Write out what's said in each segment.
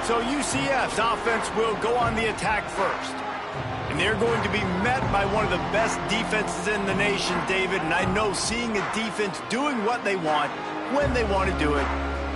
So UCF's offense will go on the attack first. And they're going to be met by one of the best defenses in the nation, David. And I know seeing a defense doing what they want, when they want to do it,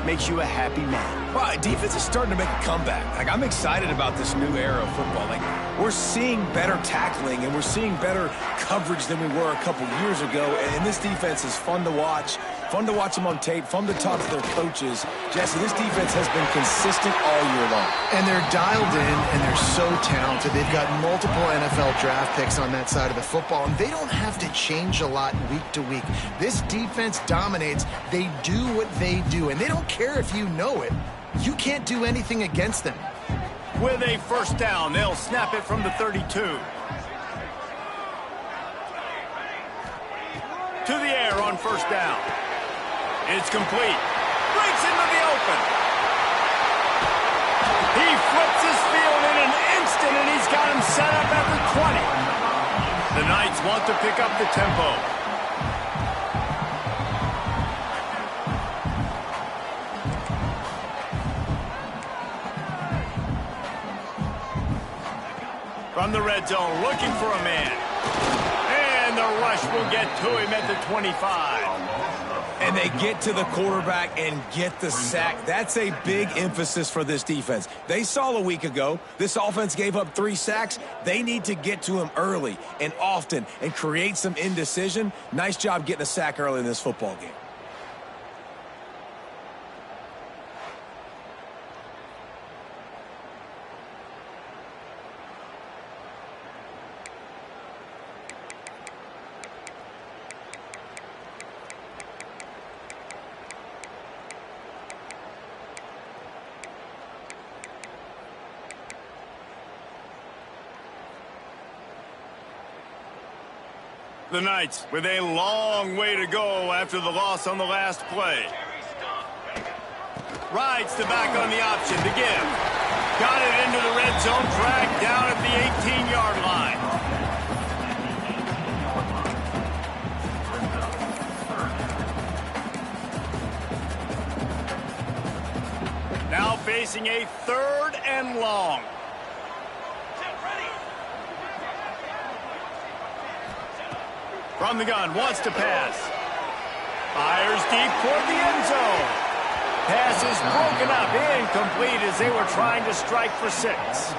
makes you a happy man. Well, defense is starting to make a comeback. Like, I'm excited about this new era of football. Like, we're seeing better tackling and we're seeing better coverage than we were a couple years ago. And this defense is fun to watch. Fun to watch them on tape. Fun to talk to their coaches. Jesse, this defense has been consistent all year long. And they're dialed in, and they're so talented. They've got multiple NFL draft picks on that side of the football, and they don't have to change a lot week to week. This defense dominates. They do what they do, and they don't care if you know it. You can't do anything against them. With a first down, they'll snap it from the 32. To the air on first down. It's complete. Breaks into the open. He flips his field in an instant, and he's got him set up at the 20. The Knights want to pick up the tempo. From the red zone, looking for a man. And the rush will get to him at the 25. And they get to the quarterback and get the sack. That's a big emphasis for this defense. They saw a week ago, this offense gave up 3 sacks. They need to get to him early and often and create some indecision. Nice job getting a sack early in this football game. The Knights with a long way to go after the loss on the last play. Rides the back on the option to give. Got it into the red zone, dragged down at the 18-yard line. Now facing a 3rd and long. From the gun, wants to pass. Fires deep toward the end zone. Pass is broken up, incomplete as they were trying to strike for 6.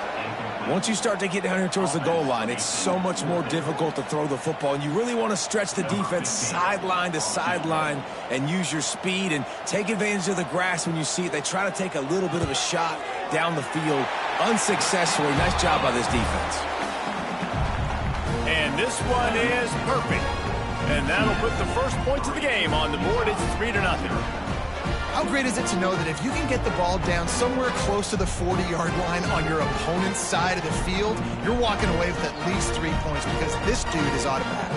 Once you start to get down here towards the goal line, it's so much more difficult to throw the football. And you really want to stretch the defense sideline to sideline and use your speed and take advantage of the grass when you see it. They try to take a little bit of a shot down the field unsuccessfully. Nice job by this defense. And this one is perfect. And that'll put the first points of the game on the board. It's 3-0. How great is it to know that if you can get the ball down somewhere close to the 40-yard line on your opponent's side of the field, you're walking away with at least 3 points because this dude is automatic.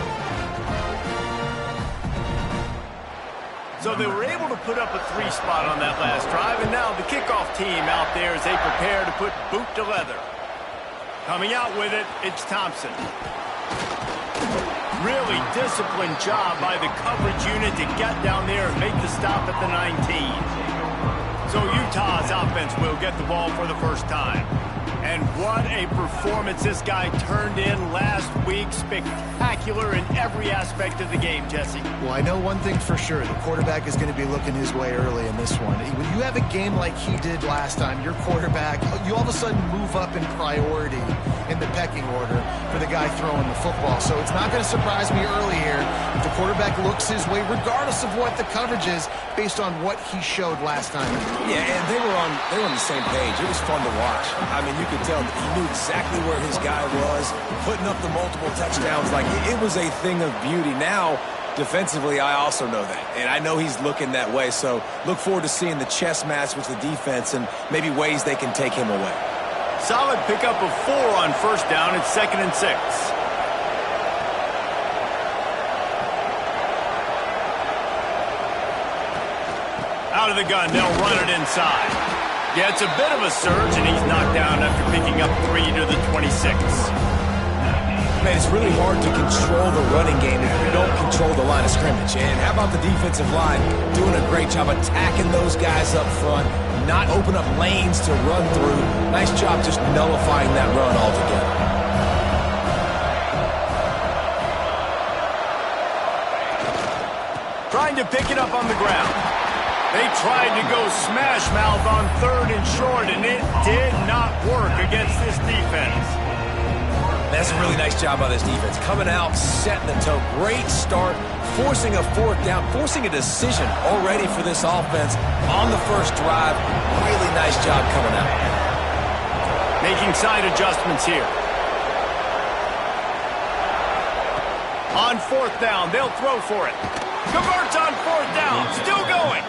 So they were able to put up a 3 spot on that last drive, and now the kickoff team out there as they prepare to put boot to leather. Coming out with it, it's Thompson. Really disciplined job by the coverage unit to get down there and make the stop at the 19. So Utah's offense will get the ball for the first time. And what a performance this guy turned in last week. Spectacular in every aspect of the game, Jesse. Well, I know one thing for sure. The quarterback is going to be looking his way early in this one. When you have a game like he did last time, your quarterback, you all of a sudden move up in priority in the pecking order for the guy throwing the football. So it's not going to surprise me early here if the quarterback looks his way, regardless of what the coverage is, based on what he showed last time. Yeah, and they were on the same page. It was fun to watch. I mean, you could tell that he knew exactly where his guy was, putting up the multiple touchdowns. Like, it was a thing of beauty. Now, defensively, I also know that. And I know he's looking that way. So look forward to seeing the chess match with the defense and maybe ways they can take him away. Solid pickup of 4 on first down. It's 2nd and 6. Out of the gun, they'll run it inside. Yeah, it's a bit of a surge, and he's knocked down after picking up 3 to the 26. Man, it's really hard to control the running game if you don't control the line of scrimmage. And how about the defensive line doing a great job attacking those guys up front, not open up lanes to run through. Nice job just nullifying that run altogether. Trying to pick it up on the ground. They tried to go smash mouth on 3rd and short, and it did not work against this defense. That's a really nice job by this defense. Coming out, setting the tone. Great start, forcing a 4th down, forcing a decision already for this offense on the first drive. Really nice job coming out. Making side adjustments here. On 4th down, they'll throw for it. Converts on 4th down, still going.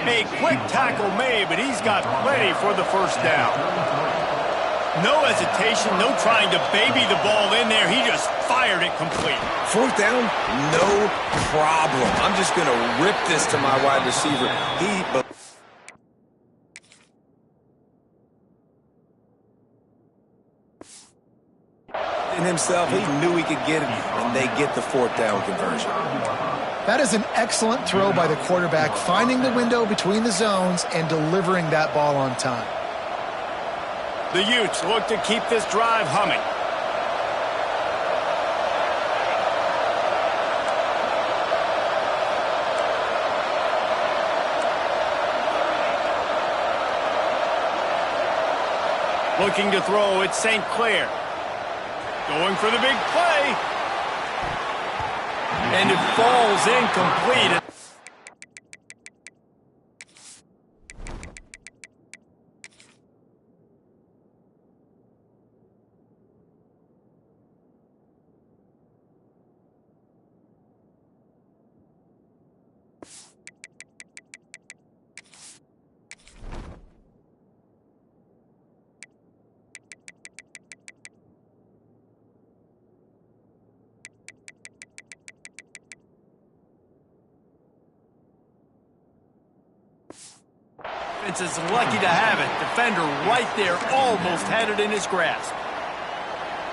A quick tackle made, but he's got plenty for the first down. No hesitation, no trying to baby the ball in there. He just fired it complete. 4th down, no problem. I'm just going to rip this to my wide receiver. In himself, he knew he could get it, and they get the 4th down conversion. That is an excellent throw by the quarterback, finding the window between the zones and delivering that ball on time. The Utes look to keep this drive humming. Looking to throw, it's St. Clair. Going for the big play. And it falls incomplete. Is lucky to have it. Defender right there, almost had it in his grasp.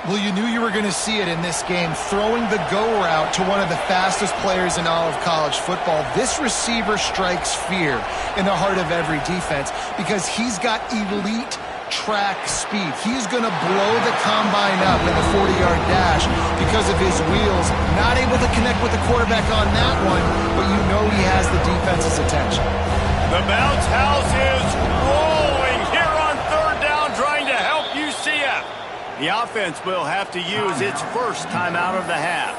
Well, you knew you were going to see it in this game, throwing the go route to one of the fastest players in all of college football. This receiver strikes fear in the heart of every defense because he's got elite track speed. He's going to blow the combine up in the 40-yard dash because of his wheels. Not able to connect with the quarterback on that one, but you know he has the defense's attention. The bounce house is rolling here on 3rd down, trying to help UCF. The offense will have to use its first timeout of the half.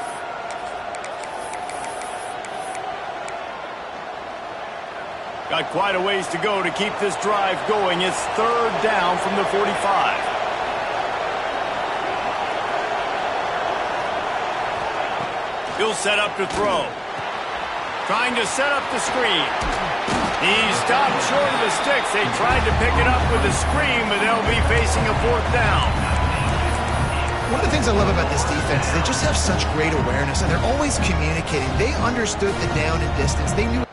Got quite a ways to go to keep this drive going. It's 3rd down from the 45. He'll set up to throw. Trying to set up the screen. He stopped short of the sticks. They tried to pick it up with a screen, but they'll be facing a 4th down. One of the things I love about this defense is they just have such great awareness, and they're always communicating. They understood the down and distance. They knew.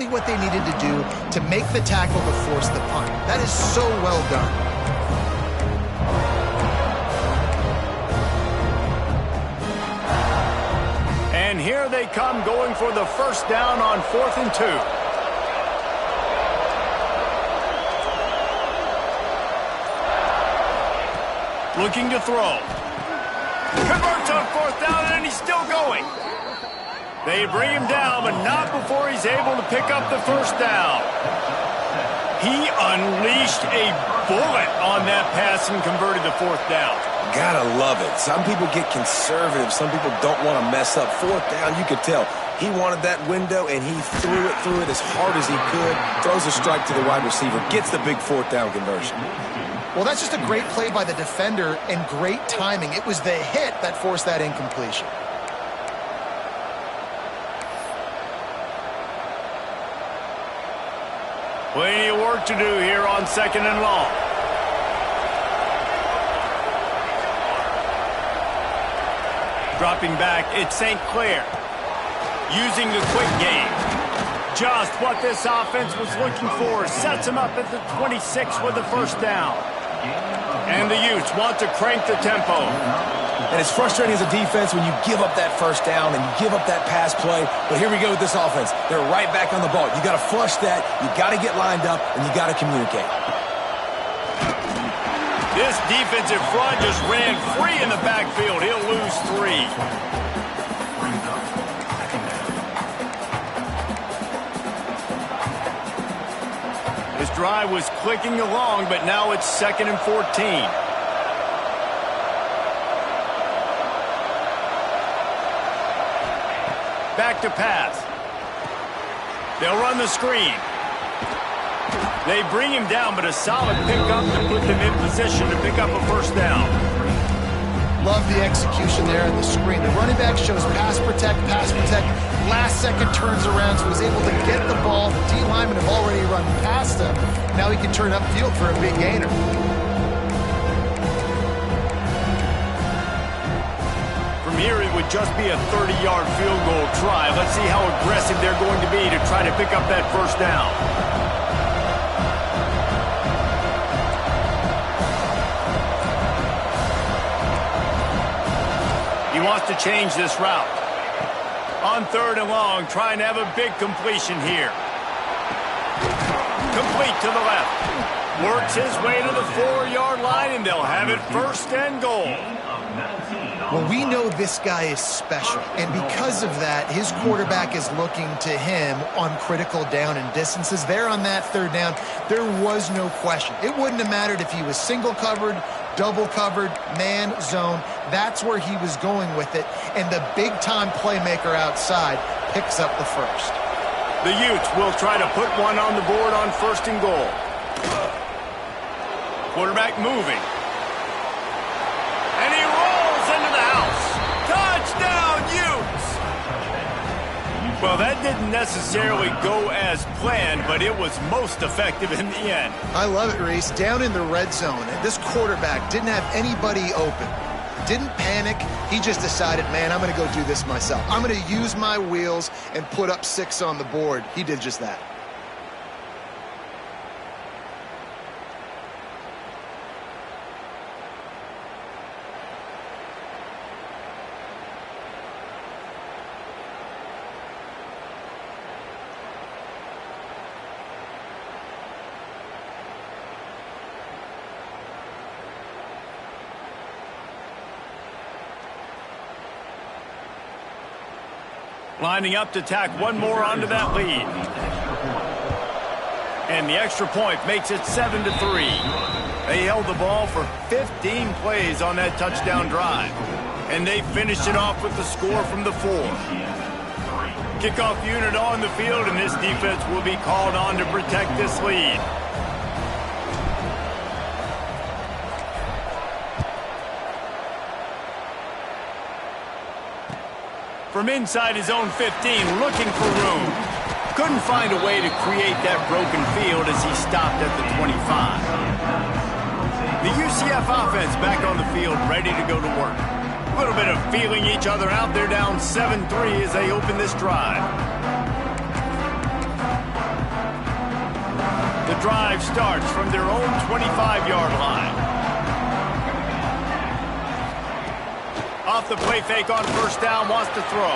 What they needed to do to make the tackle to force the punt. That is so well done. And here they come, going for the first down on 4th and 2. Looking to throw. Converts on 4th down, and he's still going. They bring him down, but not before he's able to pick up the first down. He unleashed a bullet on that pass and converted the fourth down. Gotta love it. Some people get conservative. Some people don't want to mess up. Fourth down, you could tell. He wanted that window, and he threw it as hard as he could. Throws a strike to the wide receiver. Gets the big fourth down conversion. Well, that's just a great play by the defender and great timing. It was the hit that forced that incompletion. Plenty of work to do here on 2nd and long. Dropping back, it's St. Clair. Using the quick game. Just what this offense was looking for. Sets him up at the 26 with the first down. And the Utes want to crank the tempo. And it's frustrating as a defense when you give up that first down and you give up that pass play. But here we go with this offense. They're right back on the ball. You got to flush that. You got to get lined up, and you got to communicate. This defensive front just ran free in the backfield. He'll lose 3. This drive was clicking along, but now it's 2nd and 14. Back to pass. They'll run the screen. They bring him down, but a solid pickup to put them in position to pick up a first down. Love the execution there in the screen. The running back shows pass protect. Last second turns around, so he's able to get the ball. The D linemen have already run past him. Now he can turn upfield for a big gainer. Here it would just be a 30-yard field goal try. Let's see how aggressive they're going to be to try to pick up that first down. He wants to change this route. On 3rd and long, trying to have a big completion here. Complete to the left. Works his way to the 4-yard line, and they'll have it 1st and goal. Well, we know this guy is special, and because of that, his quarterback is looking to him on critical down and distances. There on that 3rd down, there was no question. It wouldn't have mattered if he was single covered, double covered, man, zone. That's where he was going with it, and the big-time playmaker outside picks up the first. The Utes will try to put one on the board on 1st and goal. Quarterback moving. And he rolls into the house. Touchdown, Utes! Well, that didn't necessarily go as planned, but it was most effective in the end. I love it, Reese. Down in the red zone, and this quarterback didn't have anybody open. Didn't panic. He just decided, man, I'm going to go do this myself. I'm going to use my wheels and put up 6 on the board. He did just that. Lining up to tack one more onto that lead. And the extra point makes it 7-3. They held the ball for 15 plays on that touchdown drive. And they finished it off with the score from the 4. Kickoff unit on the field, and this defense will be called on to protect this lead. From inside his own 15, looking for room. Couldn't find a way to create that broken field as he stopped at the 25. The UCF offense back on the field, ready to go to work. A little bit of feeling each other out. They're down 7-3 as they open this drive. The drive starts from their own 25-yard line. Off the play fake on 1st down, wants to throw.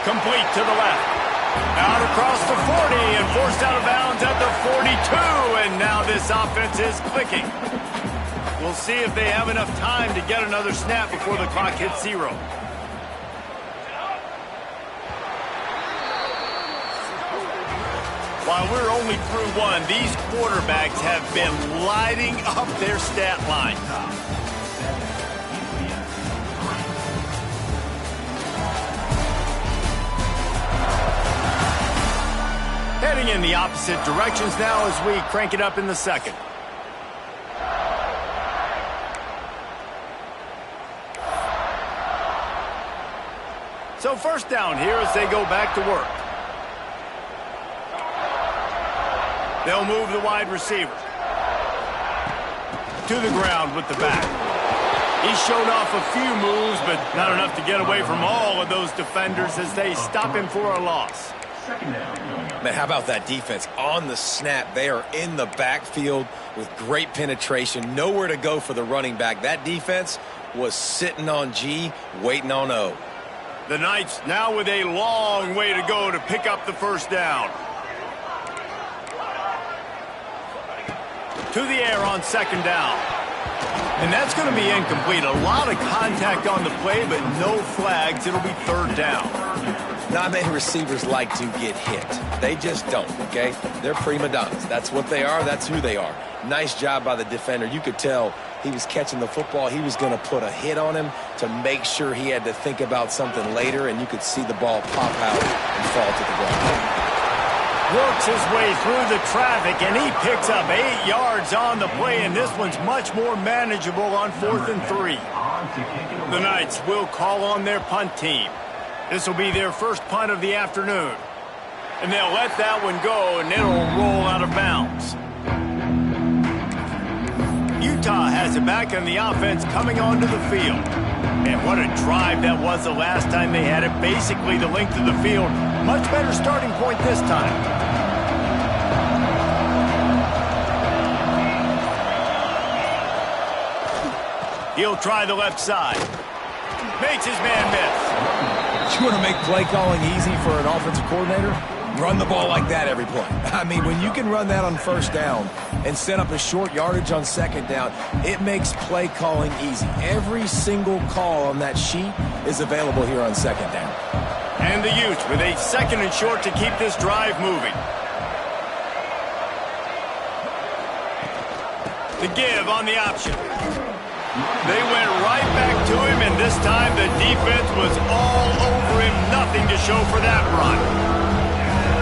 Complete to the left. Out across the 40 and forced out of bounds at the 42. And now this offense is clicking. We'll see if they have enough time to get another snap before the clock hits 0. While we're only through one, these quarterbacks have been lighting up their stat line. Heading in the opposite directions now as we crank it up in the second. So first down here as they go back to work. They'll move the wide receiver to the ground with the back. He showed off a few moves, but not enough to get away from all of those defenders as they stop him for a loss. Man, how about that defense? On the snap, they are in the backfield with great penetration. Nowhere to go for the running back. That defense was sitting on G, waiting on O. The Knights now with a long way to go to pick up the first down. To the air on second down. And that's going to be incomplete. A lot of contact on the play, but no flags. It'll be third down. Not many receivers like to get hit. They just don't, okay? They're prima donnas. That's what they are. That's who they are. Nice job by the defender. You could tell he was catching the football. He was going to put a hit on him to make sure he had to think about something later, and you could see the ball pop out and fall to the ground. Works his way through the traffic, and he picks up 8 yards on the play, and this one's much more manageable on 4th and 3. The Knights will call on their punt team. This will be their first punt of the afternoon. And they'll let that one go, and it'll roll out of bounds. Utah has it back, and the offense coming onto the field. And what a drive that was the last time they had it. Basically the length of the field. Much better starting point this time. He'll try the left side. Makes his man miss. You want to make play calling easy for an offensive coordinator? Run the ball like that every play. I mean, when you can run that on first down and set up a short yardage on second down, it makes play calling easy. Every single call on that sheet is available here on second down. And the Utes with a second and short to keep this drive moving. The give on the option. They went right back to him, and this time the defense was all over him. Nothing to show for that run.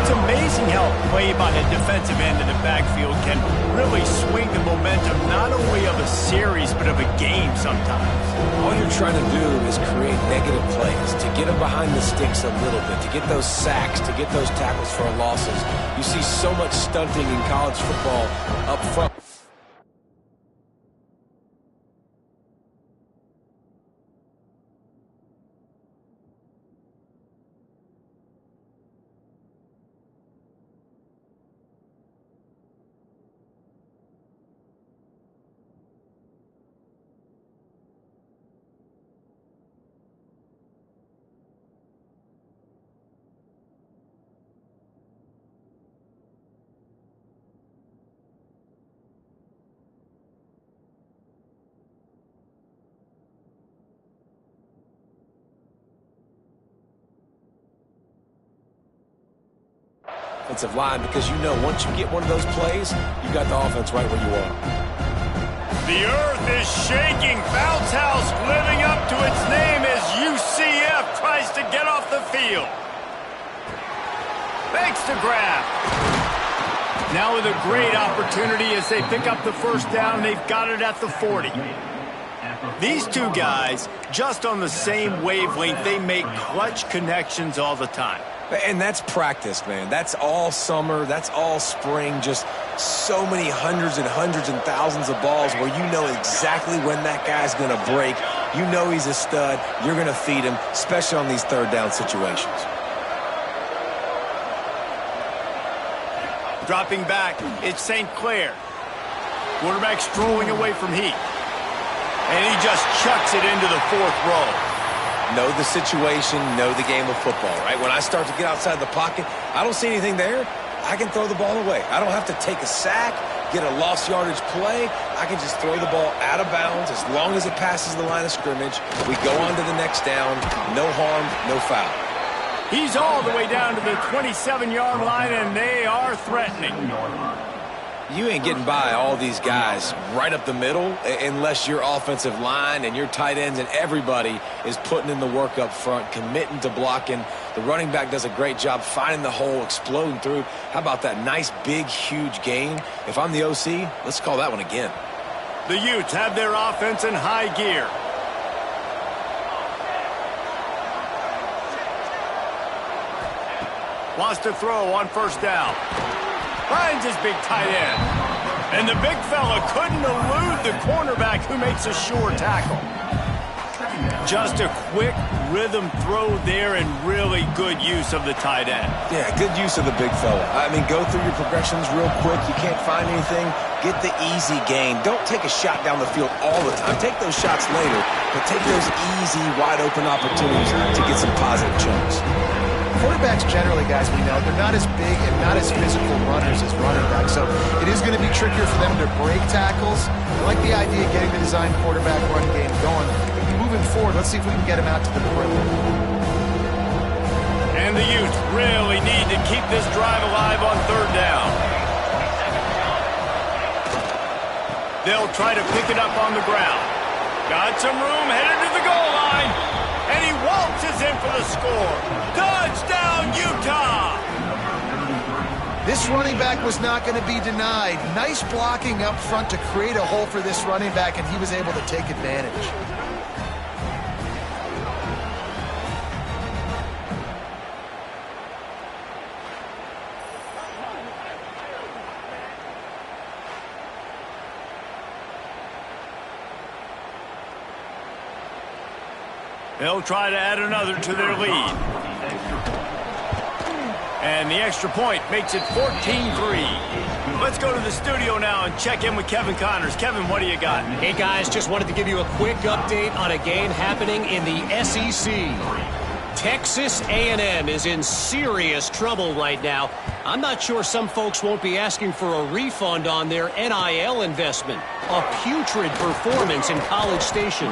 It's amazing how a play by a defensive end in the backfield can really swing the momentum not only of a series but of a game sometimes. All you're trying to do is create negative plays, to get them behind the sticks a little bit, to get those sacks, to get those tackles for losses. You see so much stunting in college football up front. Offensive line, because you know once you get one of those plays, you got the offense right where you are. The earth is shaking. Bounce House living up to its name as UCF tries to get off the field. Makes the grab. Now with a great opportunity as they pick up the first down. They've got it at the 40. These two guys, just on the same wavelength, they make clutch connections all the time. And that's practice, man. That's all summer. That's all spring. Just so many hundreds and thousands of balls where you know exactly when that guy's going to break. You know he's a stud. You're going to feed him, especially on these third down situations. Dropping back, it's St. Clair. Quarterback strolling away from Heat. And he just chucks it into the 4th row. Know the situation, know the game of football, right? When I start to get outside the pocket, I don't see anything there, I can throw the ball away. I don't have to take a sack, get a lost yardage play. I can just throw the ball out of bounds as long as it passes the line of scrimmage. We go on to the next down. No harm, no foul. He's all the way down to the 27-yard line, and they are threatening. You ain't getting by all these guys right up the middle unless your offensive line and your tight ends and everybody is putting in the work up front, committing to blocking. The running back does a great job finding the hole, exploding through. How about that nice, big, huge gain? If I'm the OC, let's call that one again. The Utes have their offense in high gear. Wants to throw on first down. Finds his big tight end. And the big fella couldn't elude the cornerback who makes a sure tackle. Just a quick rhythm throw there and really good use of the tight end. Yeah, good use of the big fella. I mean, go through your progressions real quick. You can't find anything. Get the easy gain. Don't take a shot down the field all the time. Take those shots later, but take those easy, wide-open opportunities to get some positive chunks. Quarterbacks generally, guys, we know, they're not as big and not as physical runners as running backs, so it is going to be trickier for them to break tackles. I like the idea of getting the design quarterback run game going. Moving forward, let's see if we can get him out to the perimeter. And the Utes really need to keep this drive alive on third down. They'll try to pick it up on the ground. Got some room, headed to the goal line. And he waltzes in for the score. Touchdown, Utah! This running back was not going to be denied. Nice blocking up front to create a hole for this running back, and he was able to take advantage. They'll try to add another to their lead. And the extra point makes it 14-3. Let's go to the studio now and check in with Kevin Connors. Kevin, what do you got? Hey, guys, just wanted to give you a quick update on a game happening in the SEC. Texas A&M is in serious trouble right now. I'm not sure some folks won't be asking for a refund on their NIL investment. A putrid performance in College Station.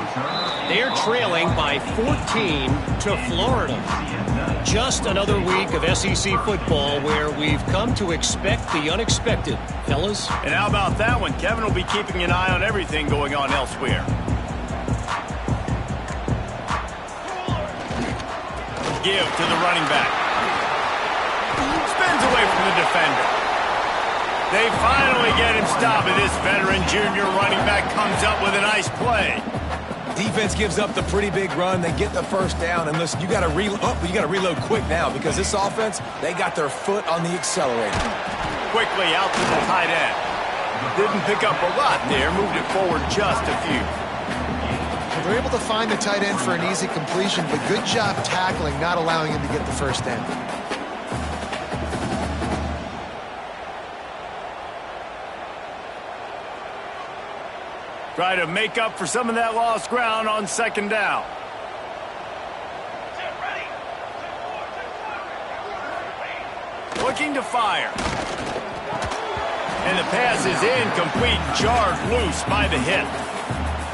They're trailing by 14 to Florida. Just another week of SEC football where we've come to expect the unexpected, fellas. And how about that one? Kevin will be keeping an eye on everything going on elsewhere. Give to the running back. Spins away from the defender. They finally get him stopped, and this veteran junior running back comes up with a nice play. Defense gives up the pretty big run. They get the first down, and listen, you got to reload quick now because this offense, they got their foot on the accelerator. Quickly out to the tight end. Didn't pick up a lot there. Moved it forward just a few. They're able to find the tight end for an easy completion, but good job tackling, not allowing him to get the first down. Try to make up for some of that lost ground on second down. Looking to fire. And the pass is incomplete, jarred loose by the hip.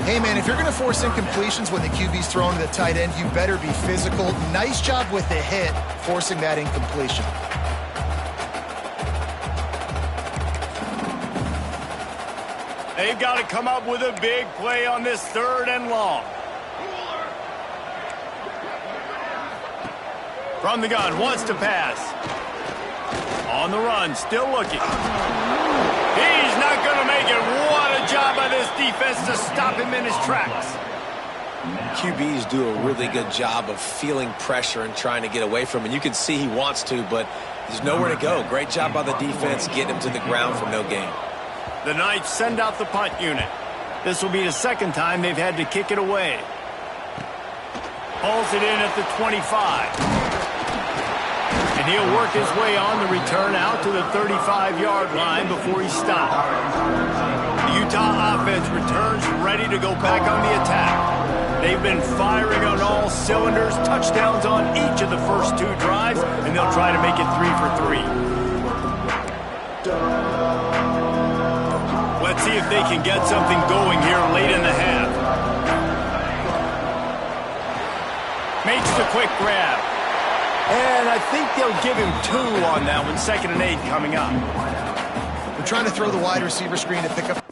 Hey, man, if you're going to force incompletions when the QB's throwing to the tight end, you better be physical. Nice job with the hit, forcing that incompletion. They've got to come up with a big play on this third and long. From the gun, wants to pass. On the run, still looking. He's not going to make it. What a job by this defense to stop him in his tracks. QBs do a really good job of feeling pressure and trying to get away from him. You can see he wants to, but there's nowhere to go. Great job by the defense getting him to the ground for no gain. The Knights send out the punt unit. This will be the second time they've had to kick it away. Hauls it in at the 25. And he'll work his way on the return out to the 35-yard line before he stopped. The Utah offense returns ready to go back on the attack. They've been firing on all cylinders, touchdowns on each of the first two drives, and they'll try to make it 3 for 3. Let's see if they can get something going here late in the half. Makes the quick grab. And I think they'll give him 2 on that one. 2nd and 8 coming up. They're trying to throw the wide receiver screen to pick up.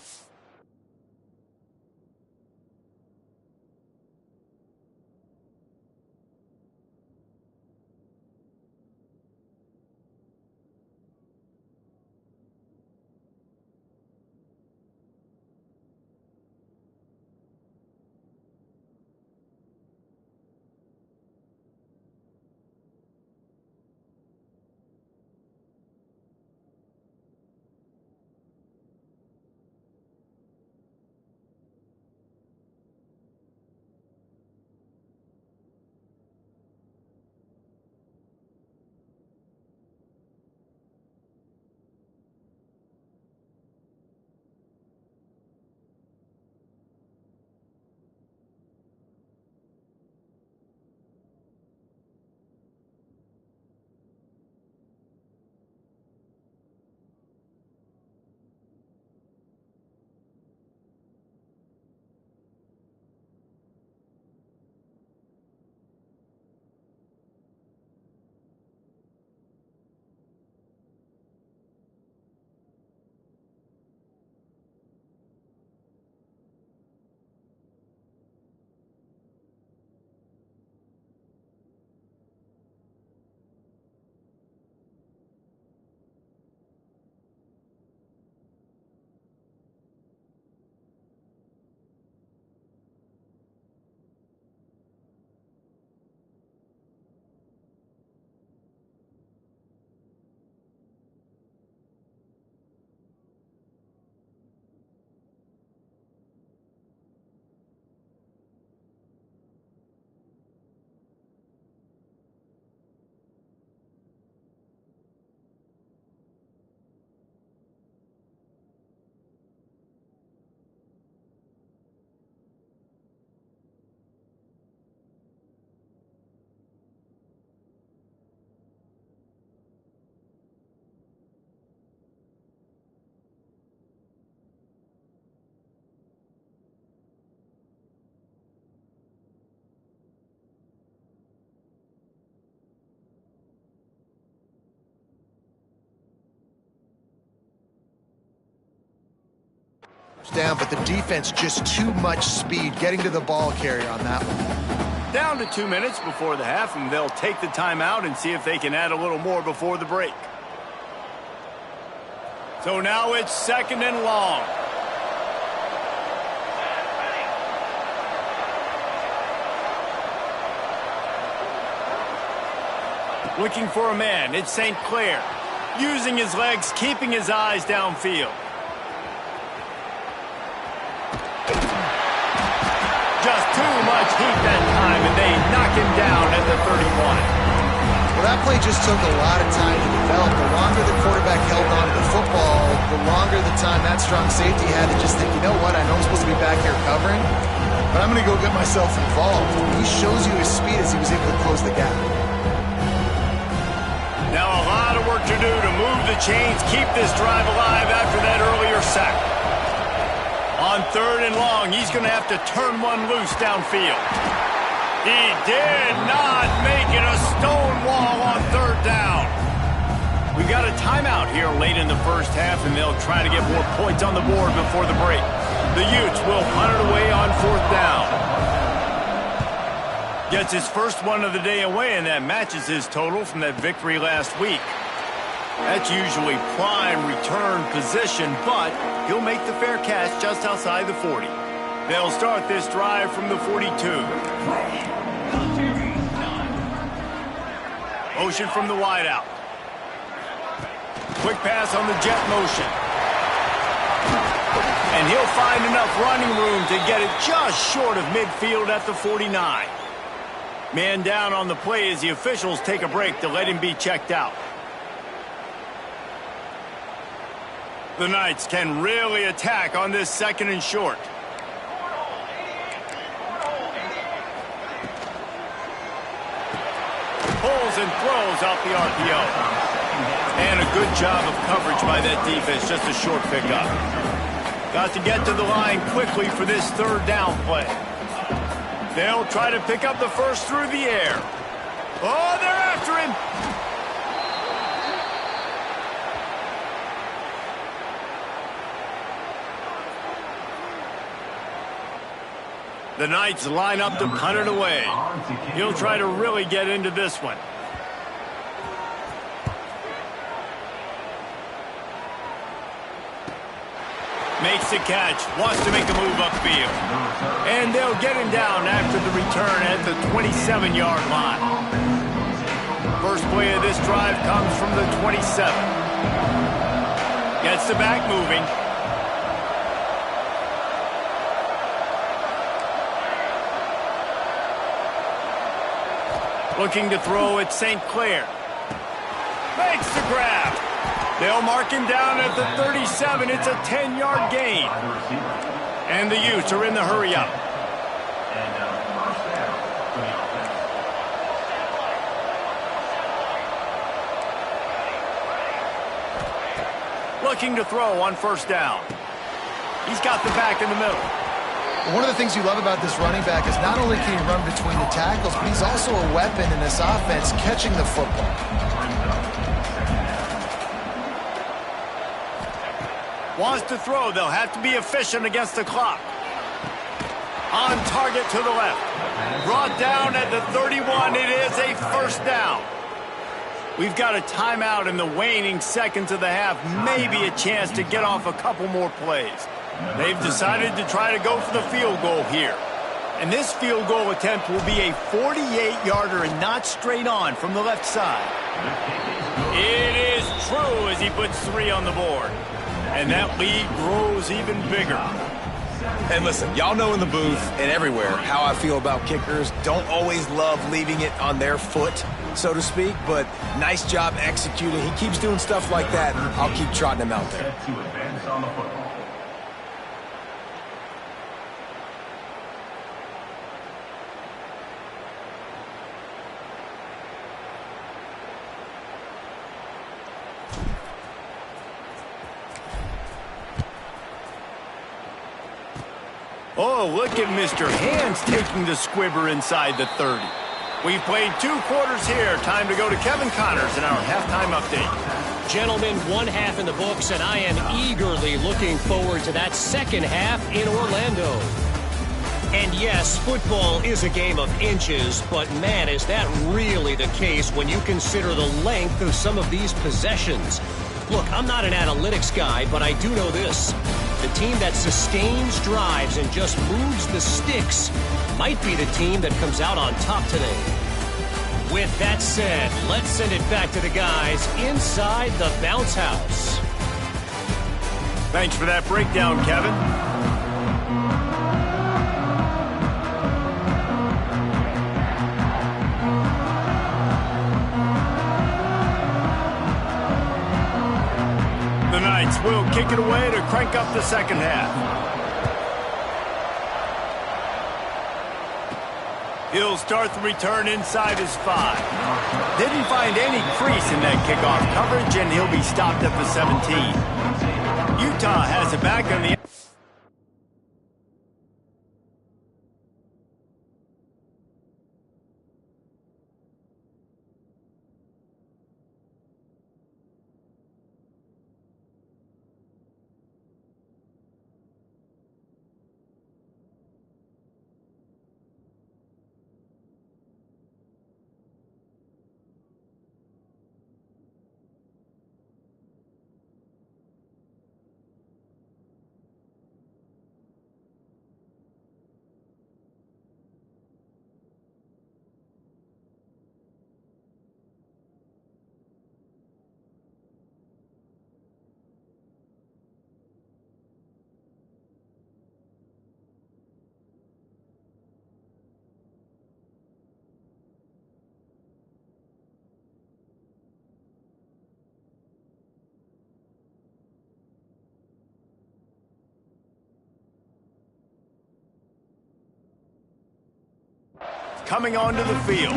Down, but the defense just too much speed getting to the ball carrier on that one. Down to 2 minutes before the half, and they'll take the timeout and see if they can add a little more before the break. So now it's 2nd and long. Looking for a man. It's St. Clair. Using his legs, keeping his eyes downfield. Just too much heat that time, and they knock him down at the 31. Well, that play just took a lot of time to develop. The longer the quarterback held on to the football, the longer the time that strong safety had to just think, you know what, I know I'm supposed to be back here covering, but I'm going to go get myself involved. He shows you his speed as he was able to close the gap. Now a lot of work to do to move the chains, keep this drive alive after that earlier sack. On 3rd and long, he's going to have to turn one loose downfield. He did not make it a stone wall on 3rd down. We've got a timeout here late in the first half, and they'll try to get more points on the board before the break. The Utes will punt it away on 4th down. Gets his first one of the day away, and that matches his total from that victory last week. That's usually prime return position, but he'll make the fair catch just outside the 40. They'll start this drive from the 42. Motion from the wideout. Quick pass on the jet motion. And he'll find enough running room to get it just short of midfield at the 49. Man down on the play as the officials take a break to let him be checked out. The Knights can really attack on this 2nd and short. Pulls and throws out the RPO. And a good job of coverage by that defense, just a short pickup. Got to get to the line quickly for this 3rd down play. They'll try to pick up the first through the air. Oh, they're after him. The Knights line up to punt it away. He'll try to really get into this one. Makes the catch, wants to make a move upfield. And they'll get him down after the return at the 27-yard line. First play of this drive comes from the 27. Gets the back moving. Looking to throw at St. Clair. Makes the grab. They'll mark him down at the 37. It's a 10-yard gain. And the Utes are in the hurry-up. Looking to throw on first down. He's got the back in the middle. One of the things you love about this running back is not only can he run between the tackles, but he's also a weapon in this offense catching the football. Wants to throw. They'll have to be efficient against the clock. On target to the left. Brought down at the 31. It is a first down. We've got a timeout in the waning seconds of the half. Maybe a chance to get off a couple more plays. They've decided to try to go for the field goal here. And this field goal attempt will be a 48-yarder and not straight on from the left side. It is true as he puts 3 on the board. And that lead grows even bigger. And listen, y'all know in the booth and everywhere how I feel about kickers. Don't always love leaving it on their foot, so to speak, but nice job executing. He keeps doing stuff like that, and I'll keep trotting him out there. Oh, look at Mr. Hands taking the squibber inside the 30. We've played 2 quarters here. Time to go to Kevin Connors in our halftime update. Gentlemen, 1 half in the books, and I am eagerly looking forward to that second half in Orlando. And yes, football is a game of inches, but man, is that really the case when you consider the length of some of these possessions. Look, I'm not an analytics guy, but I do know this. The team that sustains drives and just moves the sticks might be the team that comes out on top today. With that said, let's send it back to the guys inside the bounce house. Thanks for that breakdown, Kevin. The Knights will kick it away to crank up the second half. He'll start the return inside his 5. Didn't find any crease in that kickoff coverage, and he'll be stopped at the 17. Utah has it back on the... Coming onto the field,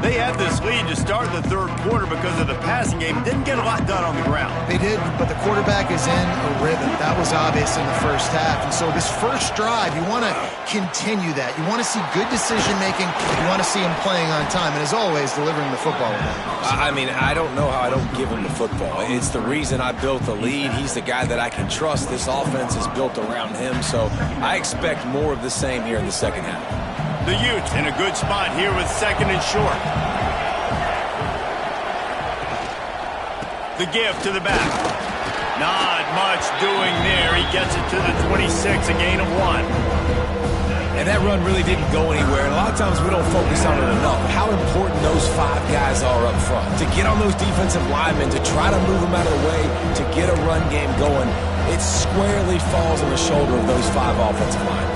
They had this lead to start the third quarter because of the passing game. Didn't get a lot done on the ground. They did, but the quarterback is in a rhythm. That was obvious in the first half. And so this first drive, you want to continue that. You want to see good decision-making. You want to see him playing on time. And as always, delivering the football with that. I mean, I don't know how I don't give him the football. It's the reason I built the lead. He's the guy that I can trust. This offense is built around him. So I expect more of the same here in the second half. The Utes in a good spot here with second and short. The give to the back. Not much doing there. He gets it to the 26, a gain of 1. And that run really didn't go anywhere. And a lot of times we don't focus on it enough. How important those 5 guys are up front. To get on those defensive linemen, to try to move them out of the way, to get a run game going, it squarely falls on the shoulder of those 5 offensive linemen.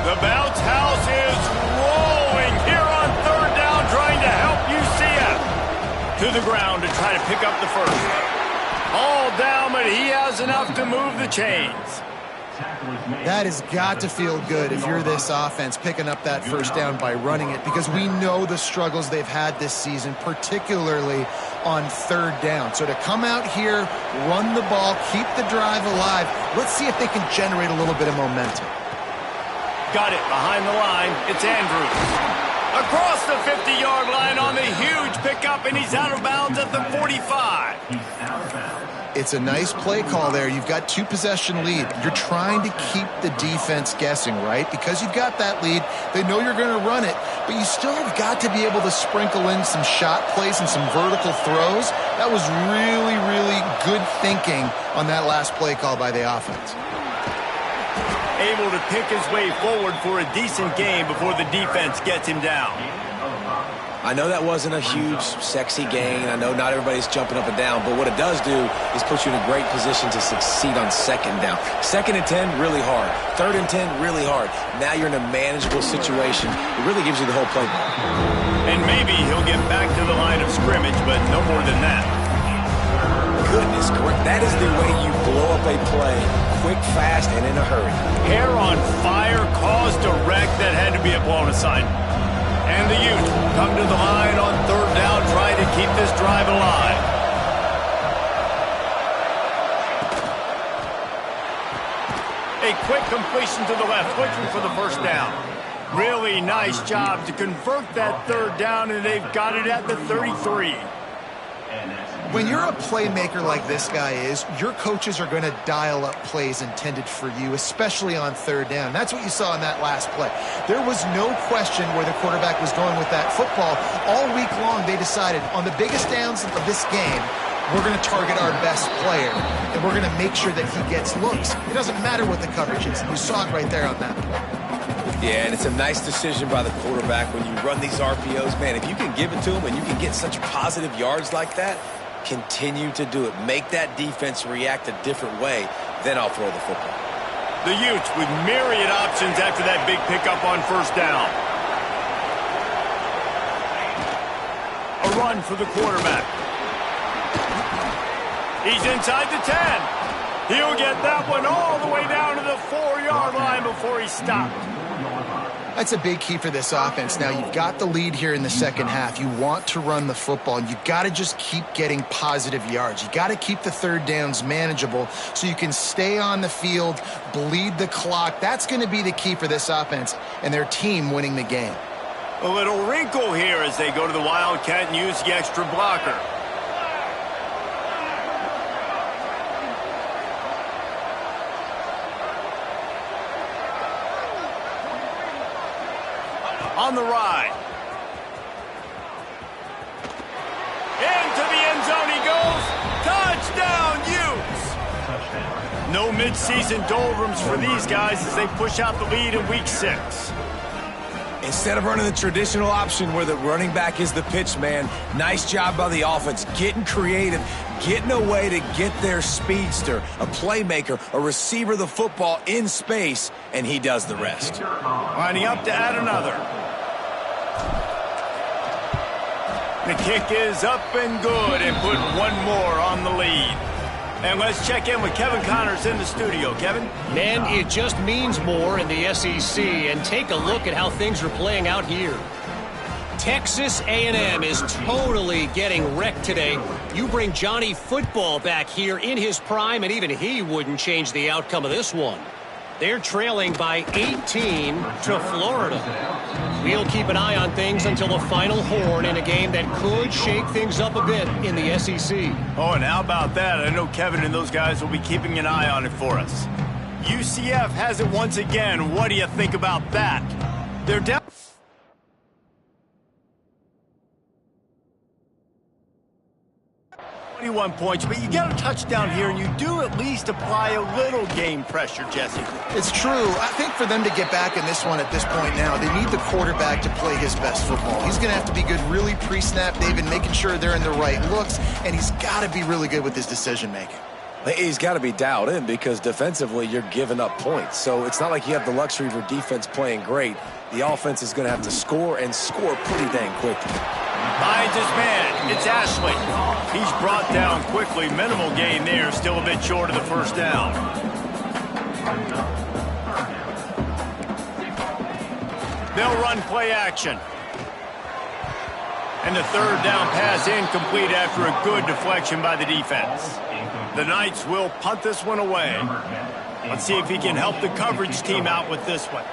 The bounce house is rolling here on third down, trying to help UCF. To the ground to try to pick up the first. All down, but he has enough to move the chains. That has got to feel good if you're this offense, picking up that first down by running it, because we know the struggles they've had this season, particularly on third down. So to come out here, run the ball, keep the drive alive, let's see if they can generate a little bit of momentum. Got it behind the line. It's Andrews. Across the 50-yard line on the huge pickup, and he's out of bounds at the 45. It's a nice play call there. You've got 2-possession lead. You're trying to keep the defense guessing, right? Because you've got that lead. They know you're going to run it, but you still have got to be able to sprinkle in some shot plays and some vertical throws. That was really, really good thinking on that last play call by the offense. Able to pick his way forward for a decent game before the defense gets him down. I know that wasn't a huge, sexy gain. I know not everybody's jumping up and down, but what it does do is put you in a great position to succeed on second down. Second and 10, really hard. Third and 10, really hard. Now you're in a manageable situation. It really gives you the whole playbook. And maybe he'll get back to the line of scrimmage, but no more than that. Goodness, correct. That is the way you blow up a play. Quick, fast, and in a hurry. Hair on fire caused a wreck that had to be a blown aside. And the Utes come to the line on third down, trying to keep this drive alive. A quick completion to the left, looking for the first down. Really nice job to convert that third down, and they've got it at the 33. When you're a playmaker like this guy is, your coaches are going to dial up plays intended for you, especially on third down. That's what you saw in that last play. There was no question where the quarterback was going with that football. All week long, they decided on the biggest downs of this game, we're going to target our best player, and we're going to make sure that he gets looks. It doesn't matter what the coverage is. You saw it right there on that play. Yeah, and it's a nice decision by the quarterback when you run these RPOs. Man, if you can give it to him and you can get such positive yards like that, continue to do it. Make that defense react a different way, then I'll throw the football. The Utes with myriad options after that big pickup on first down. A run for the quarterback. He's inside the 10. He'll get that one all the way down to the 4-yard line before he stopped. That's a big key for this offense. Now, you've got the lead here in the second half. You want to run the football, and you've got to just keep getting positive yards. You got to keep the third downs manageable so you can stay on the field, bleed the clock. That's going to be the key for this offense and their team winning the game. A little wrinkle here as they go to the Wildcat and use the extra blocker. On the ride. Into the end zone he goes. Touchdown, Utes. No midseason doldrums for these guys as they push out the lead in week 6. Instead of running the traditional option where the running back is the pitch man, nice job by the offense, getting creative, getting a way to get their speedster, a playmaker, a receiver the football in space, and he does the rest. Lining up to add another. The kick is up and good, and put one more on the lead. And let's check in with Kevin Connors in the studio. Kevin? Man, it just means more in the SEC, and take a look at how things are playing out here. Texas A&M is totally getting wrecked today. You bring Johnny Football back here in his prime, and even he wouldn't change the outcome of this one. They're trailing by 18 to Florida. We'll keep an eye on things until the final horn in a game that could shake things up a bit in the SEC. Oh, and how about that? I know Kevin and those guys will be keeping an eye on it for us. UCF has it once again. What do you think about that? They're down 21 points, but you get a touchdown here, and you do at least apply a little game pressure, Jesse. It's true. I think for them to get back in this one at this point now, they need the quarterback to play his best football. He's going to have to be good really pre-snap, David, making sure they're in the right looks, and he's got to be really good with his decision-making. He's got to be dialed in because defensively you're giving up points. So it's not like you have the luxury for defense playing great. The offense is going to have to score and score pretty dang quickly. Finds his man. It's Ashley. He's brought down quickly. Minimal gain there. Still a bit short of the first down. They'll run play action. And the third down pass incomplete after a good deflection by the defense. The Knights will punt this one away. Let's see if he can help the coverage team out with this one.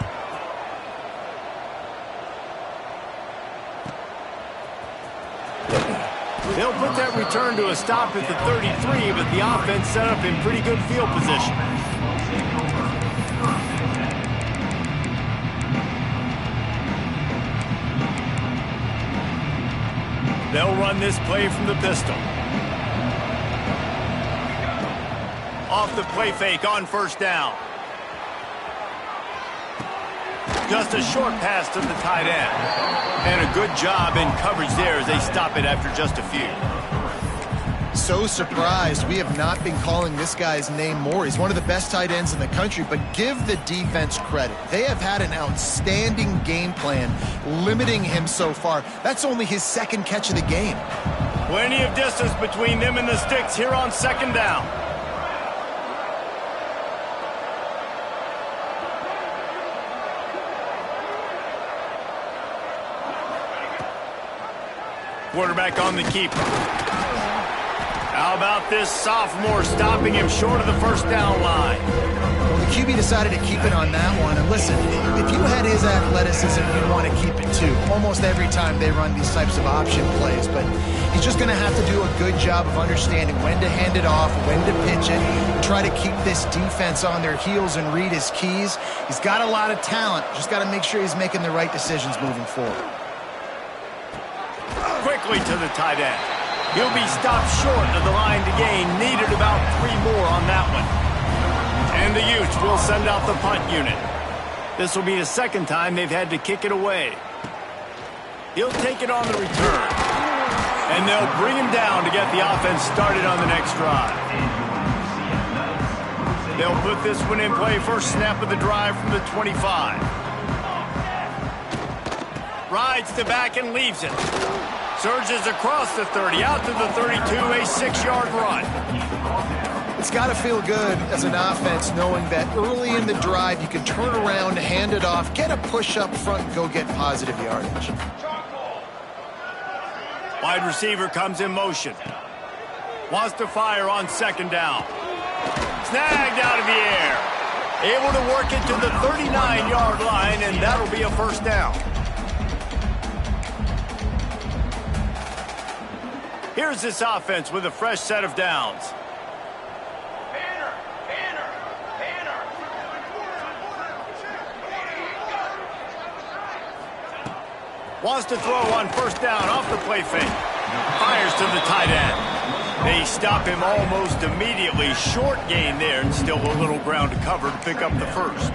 They'll put that return to a stop at the 33, but the offense set up in pretty good field position. They'll run this play from the pistol. Off the play fake on first down. Just a short pass to the tight end. And a good job in coverage there as they stop it after just a few. So surprised we have not been calling this guy's name more. He's one of the best tight ends in the country, but give the defense credit. They have had an outstanding game plan limiting him so far. That's only his second catch of the game. Plenty of distance between them and the sticks here on second down. Quarterback on the keeper. How about this sophomore stopping him short of the first down line? Well, the QB decided to keep it on that one. And listen, if you had his athleticism, you'd want to keep it too. Almost every time they run these types of option plays. But he's just going to have to do a good job of understanding when to hand it off, when to pitch it, try to keep this defense on their heels and read his keys. He's got a lot of talent. Just got to make sure he's making the right decisions moving forward. Quickly to the tight end. He'll be stopped short of the line to gain. Needed about 3 more on that one. And the Utes will send out the punt unit. This will be the second time they've had to kick it away. He'll take it on the return. And they'll bring him down to get the offense started on the next drive. They'll put this one in play. First snap of the drive from the 25. Rides the back and leaves it. Surges across the 30, out to the 32, a 6-yard run. It's got to feel good as an offense knowing that early in the drive you can turn around, hand it off, get a push up front, and go get positive yardage. Wide receiver comes in motion. Wants to fire on second down. Snagged out of the air. Able to work it to the 39-yard line, and that'll be a first down. Here's this offense with a fresh set of downs. Wants to throw on first down off the play fake. Fires to the tight end. They stop him almost immediately. Short gain there, and still a little ground to cover to pick up the first.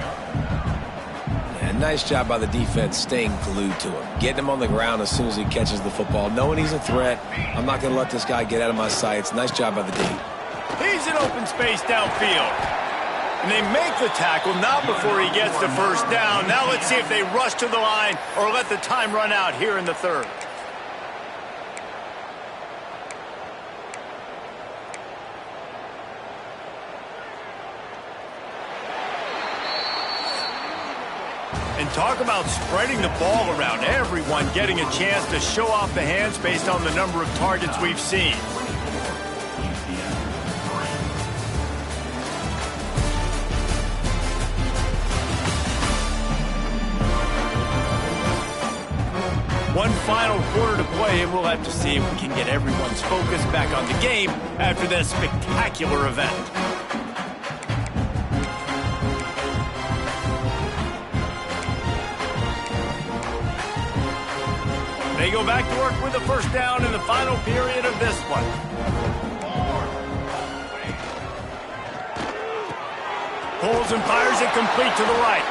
Nice job by the defense staying glued to him. Getting him on the ground as soon as he catches the football. Knowing he's a threat. I'm not going to let this guy get out of my sights. Nice job by the D. He's in open space downfield. And they make the tackle, not before he gets the first down. Now let's see if they rush to the line or let the time run out here in the third. talk about spreading the ball around. Everyone getting a chance to show off the hands based on the number of targets we've seen. One final quarter to play, and we'll have to see if we can get everyone's focus back on the game after that spectacular event. They go back to work with a first down in the final period of this one. Pulls and fires it complete to the right.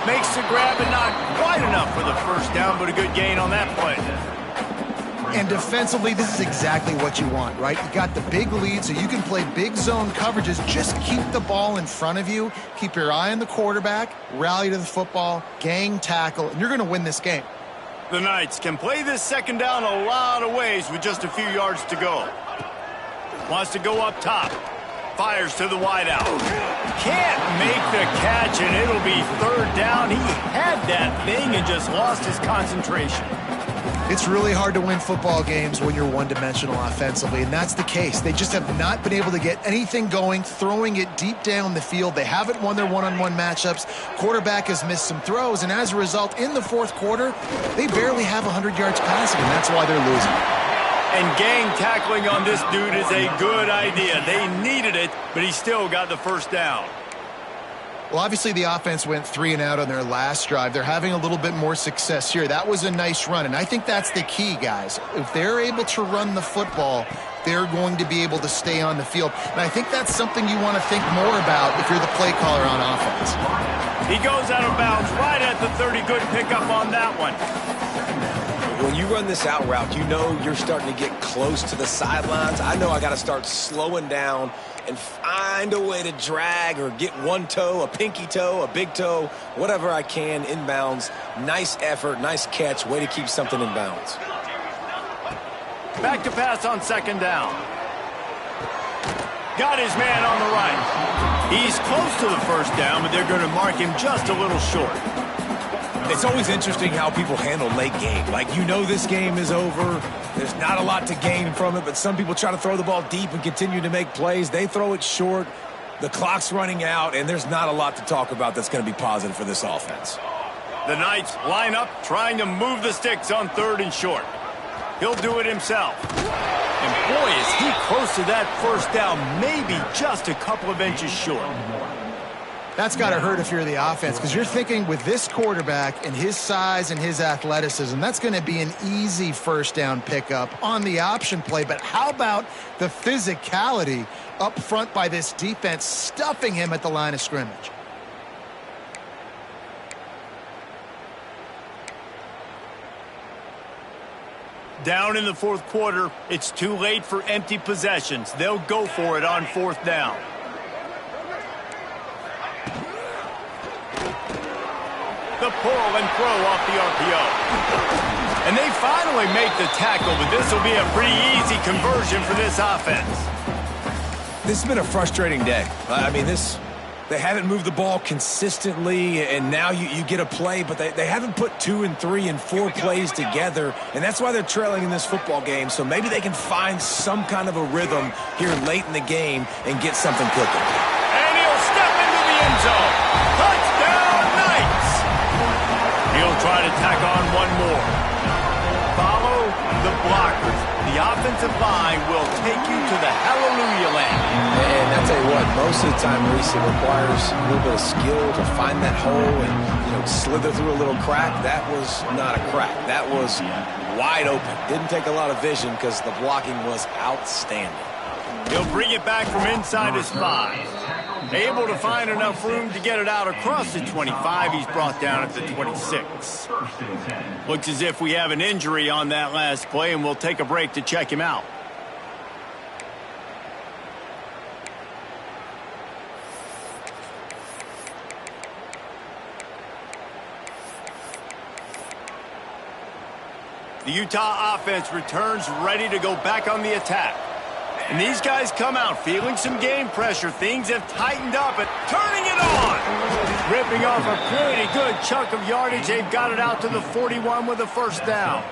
Makes the grab and not quite enough for the first down, but a good gain on that play. And defensively, this is exactly what you want, right? You got the big lead, so you can play big zone coverages. Just keep the ball in front of you. Keep your eye on the quarterback. Rally to the football. Gang tackle. And you're going to win this game. The Knights can play this second down a lot of ways with just a few yards to go. Wants to go up top. Fires to the wideout. Can't make the catch, and it'll be third down. He had that thing and just lost his concentration. It's really hard to win football games when you're one-dimensional offensively, and that's the case. They just have not been able to get anything going, throwing it deep down the field. They haven't won their one-on-one matchups. Quarterback has missed some throws, and as a result, in the fourth quarter, they barely have 100 yards passing, and that's why they're losing. And gang tackling on this dude is a good idea. They needed it, but he still got the first down. Well, obviously the offense went 3 and out on their last drive. They're having a little bit more success here. That was a nice run, and I think that's the key, guys. If they're able to run the football, they're going to be able to stay on the field. And I think that's something you want to think more about if you're the play caller on offense. He goes out of bounds right at the 30. Good pickup on that one. When you run this out route, you know you're starting to get close to the sidelines. I know I got to start slowing down and find a way to drag or get one toe, a pinky toe, a big toe, whatever I can inbounds. Nice effort, nice catch, way to keep something in bounds. Back to pass on second down. Got his man on the right. He's close to the first down, but they're going to mark him just a little short. It's always interesting how people handle late game. Like, you know this game is over. There's not a lot to gain from it, but some people try to throw the ball deep and continue to make plays. They throw it short. The clock's running out, and there's not a lot to talk about that's going to be positive for this offense. The Knights line up, trying to move the sticks on third and short. He'll do it himself. And boy, is he close to that first down, maybe just a couple of inches short. That's got to hurt if you're the offense, because you're thinking with this quarterback and his size and his athleticism, that's going to be an easy first down pickup on the option play. But how about the physicality up front by this defense, stuffing him at the line of scrimmage? Down in the fourth quarter, it's too late for empty possessions. They'll go for it on fourth down. The pull and throw off the RPO. And they finally make the tackle, but this will be a pretty easy conversion for this offense. This has been a frustrating day. I mean, they haven't moved the ball consistently, and now you get a play, but they haven't put 2 and 3 and 4 plays together, and that's why they're trailing in this football game. So maybe they can find some kind of a rhythm here late in the game and get something cooking. And he'll step into the end zone. Touchdown, Knights! He'll try to tack on one more. Follow the blockers. The offensive line will take you to the hallelujah land. And I'll tell you what, most of the time, Reese, it requires a little bit of skill to find that hole and, slither through a little crack. That was not a crack. That was wide open. Didn't take a lot of vision because the blocking was outstanding. He'll bring it back from inside his 5. Able to find enough room to get it out across the 25. He's brought down at the 26. Looks as if we have an injury on that last play, and we'll take a break to check him out. The Utah offense returns ready to go back on the attack. And these guys come out feeling some game pressure. Things have tightened up and turning it on. Ripping off a pretty good chunk of yardage. They've got it out to the 41 with a first down.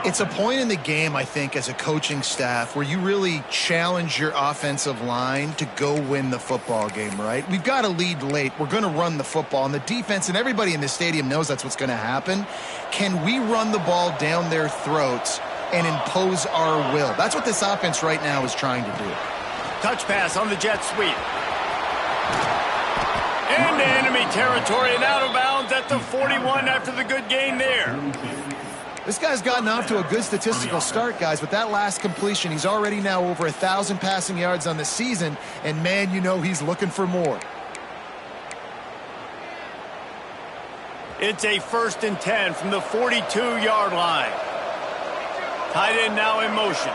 It's a point in the game, I think, as a coaching staff where you really challenge your offensive line to go win the football game, right? We've got to lead late. We're going to run the football. And the defense and everybody in the stadium knows that's what's going to happen. Can we run the ball down their throats and impose our will? That's what this offense right now is trying to do. Touch pass on the jet sweep. Into enemy territory and out of bounds at the 41 after the good gain there. This guy's gotten off to a good statistical start, guys, but that last completion, he's already now over 1,000 passing yards on the season, and man, you know he's looking for more. It's a 1st and 10 from the 42-yard line. Tight end now in motion.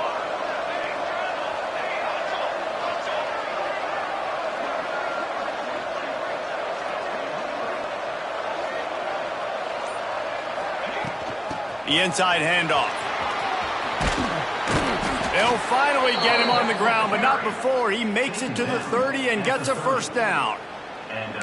The inside handoff. They'll finally get him on the ground, but not before he makes it to the 30 and gets a first down. And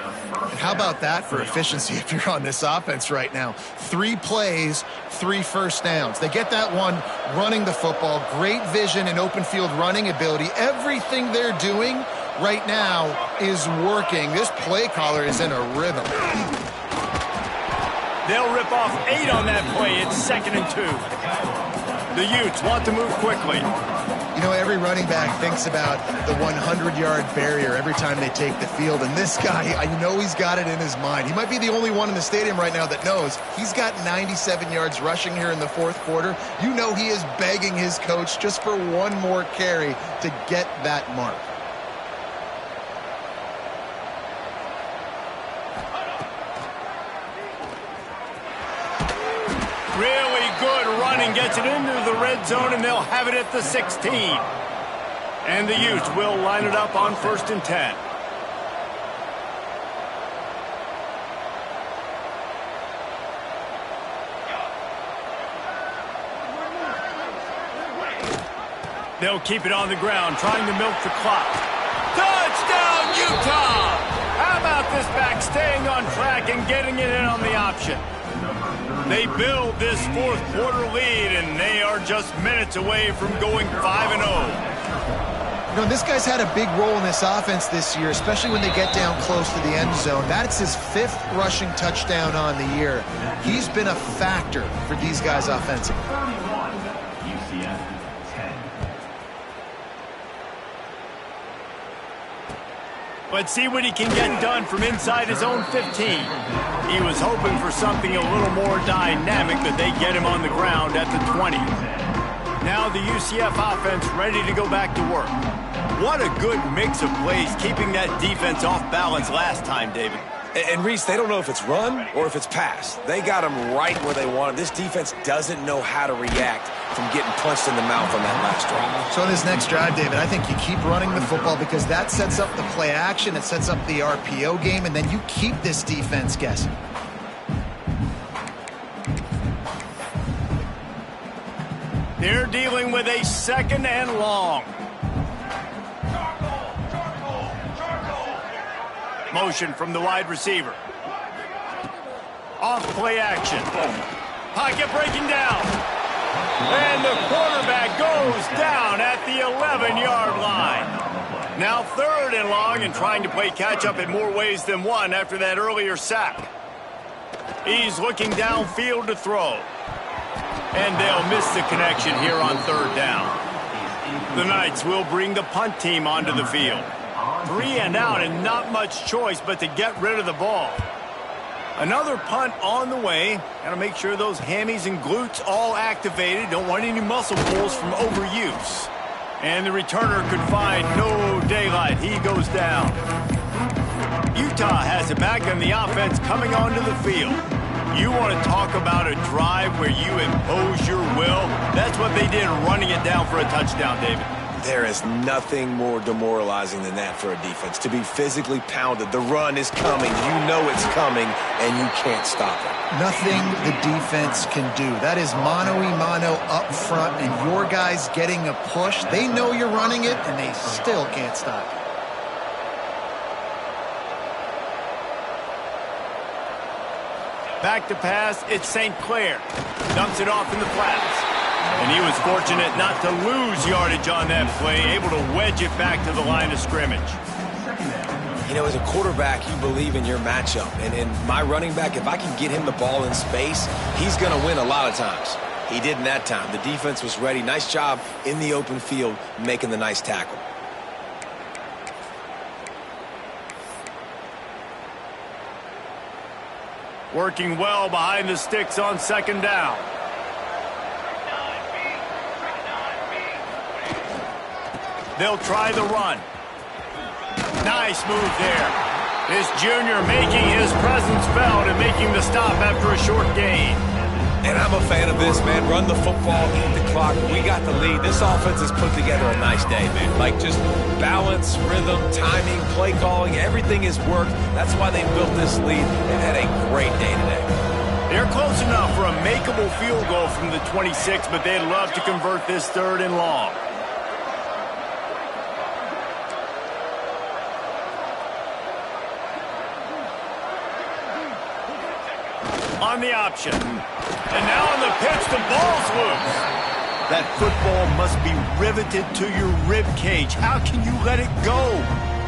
how about that for efficiency if you're on this offense right now? 3 plays, 3 first downs. They get that one running the football, great vision and open field running ability. Everything they're doing right now is working. This play caller is in a rhythm. They'll rip off 8 on that play. It's 2nd and 2. The Utes want to move quickly. You know, every running back thinks about the 100-yard barrier every time they take the field. And this guy, I know he's got it in his mind. He might be the only one in the stadium right now that knows he's got 97 yards rushing here in the 4th quarter. You know he is begging his coach just for one more carry to get that mark. Really good running, gets it into the red zone, and they'll have it at the 16. And the Utes will line it up on 1st and 10. They'll keep it on the ground, trying to milk the clock. Touchdown, Utah! How about this back staying on track and getting it in on the option? They build this 4th quarter lead, and they are just minutes away from going 5-0. You know, this guy's had a big role in this offense this year, especially when they get down close to the end zone. That's his 5th rushing touchdown on the year. He's been a factor for these guys offensively. Let's see what he can get done from inside his own 15. He was hoping for something a little more dynamic, but they get him on the ground at the 20. Now the UCF offense ready to go back to work. What a good mix of plays, keeping that defense off balance last time, David. And Reese, they don't know if it's run or if it's pass. They got them right where they want them. This defense doesn't know how to react from getting punched in the mouth on that last drive. So in this next drive, David, I think you keep running the football because that sets up the play action, it sets up the RPO game, and then you keep this defense guessing. They're dealing with a 2nd and long. Motion from the wide receiver. Off play action. Pocket breaking down. And the quarterback goes down at the 11-yard line. Now 3rd and long and trying to play catch-up in more ways than one after that earlier sack. He's looking downfield to throw. And they'll miss the connection here on 3rd down. The Knights will bring the punt team onto the field. 3 and out and not much choice but to get rid of the ball. Another punt on the way. Got to make sure those hammies and glutes all activated. Don't want any muscle pulls from overuse. And the returner could find no daylight. He goes down. Utah has it back and the offense coming onto the field. You want to talk about a drive where you impose your will? That's what they did, running it down for a touchdown, David. There is nothing more demoralizing than that for a defense. To be physically pounded. The run is coming. You know it's coming, and you can't stop it. Nothing the defense can do. That is mano-a-mano up front, and your guys getting a push. They know you're running it, and they still can't stop it. Back to pass, it's St. Clair. Dumps it off in the flats. And he was fortunate not to lose yardage on that play, able to wedge it back to the line of scrimmage. You know, as a quarterback, you believe in your matchup. And in my running back, if I can get him the ball in space, he's going to win a lot of times. He did in that time. The defense was ready. Nice job in the open field making the nice tackle. Working well behind the sticks on second down. They'll try the run. Nice move there. This junior making his presence felt and making the stop after a short gain. And I'm a fan of this, man. Run the football, eat the clock. We got the lead. This offense has put together a nice day, man. Like just balance, rhythm, timing, play calling, everything has worked. That's why they built this lead and had a great day today. They're close enough for a makeable field goal from the 26, but they'd love to convert this 3rd and long. On the option. And now on the pitch, the ball's loose. That football must be riveted to your rib cage. How can you let it go?